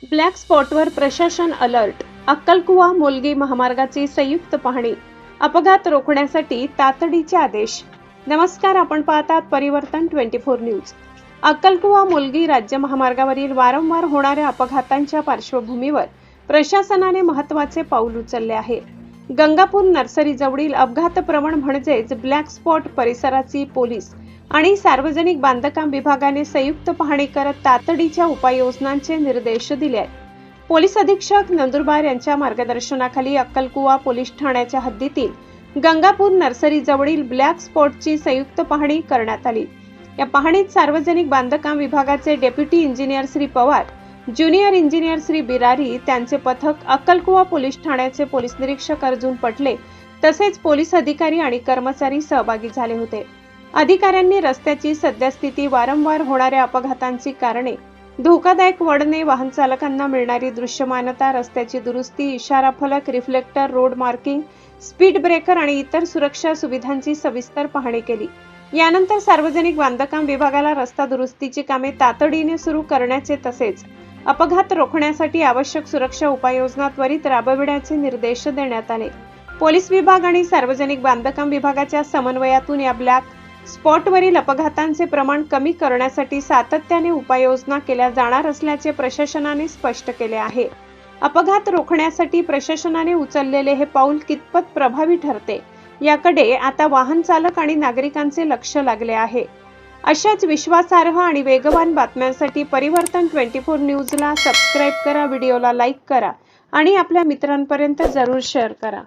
Black स्पॉटवर प्रशासन alert. अक्कलकुवा मुलगी महामार्गाची संयुक्त पाहणी. अपघात रोखण्यासाठी तातडीचे आदेश. नमस्कार, आपण पाहतात परिवर्तन 24 न्यूज. अक्कलकुवा मुलगी राज्य महामार्गावरील वारंवार होणाऱ्या अपघातांच्या पार्श्वभूमीवर प्रशासनाने महत्त्वाचे पाऊल उचलले आहे. गंगापूर नर्सरी जवळील अपघात प्रवण म्हणजेच ब्लॅक स्पॉट परिसराची पोलीस आणि सार्वजनिक बांधकाम विभागाने संयुक्त पाहणी करत तातडीच्या उपाययोजनांचे निर्देश दिले आहेत. पोलीस अधीक्षक नंदुरबार यांच्या मार्गदर्शनाखाली अक्कलकुवा पोलीस ठाण्याच्या हद्दीतील गंगापूर नर्सरी जवळील ब्लॅक स्पॉटची संयुक्त पाहणी करण्यात आली. या पाहणीत सार्वजनिक बांधकाम विभागाचे deputy engineer Shri Pawar, junior engineer Shri Birari, त्यांचे पथक, अक्कलकुवा पोलीस ठाण्याचे पोलीस निरीक्षक अर्जुन पटले तसेच पोलीस अधिकारी आणि कर्मचारी सहभागी झाले होते. अधिकाऱ्यांनी रस्त्याची सद्यस्थिती, वारंवार होणाऱ्या अपघातांची कारणे, धोकादायक वळणे, वाहन चालकांना मिळणारी दृश्यमानता, रस्त्याची दुरुस्ती, इशारा फलक, reflector, road marking, speed breaker आणि इतर सुरक्षा सुविधांची सविस्तर पाहणी केली. यानंतर सार्वजनिक बांधकाम विभागाला रस्ता दुरुस्तीची कामे तातडीने सुरू करण्याचे तसेच अपघात रोखण्यासाठी आवश्यक सुरक्षा उपाययोजना त्वरित राबविण्याचे निर्देश देण्यात आले. पोलीस विभाग आणि सार्वजनिक बांधकाम विभागाच्या समन्वयातून या ब्लॅक स्पॉटवरील अपघातांचे प्रमाण कमी करण्यासाठी सातत्याने उपाययोजना केल्या जाणार असल्याचे प्रशासनाने स्पष्ट केले आहे. अपघात रोखण्यासाठी प्रशासनाने उचललेले हे पाऊल कितपत प्रभावी ठरते याकडे आता वाहन चालक आणि नागरिकांचे लक्ष लागले आहे. अशाच विश्वासार्ह आणि वेगवान बातम्यांसाठी परिवर्तन 24 न्यूजला सबस्क्राईब करा, व्हिडिओला लाईक करा आणि आपल्या मित्रांपर्यंत जरूर शेअर करा.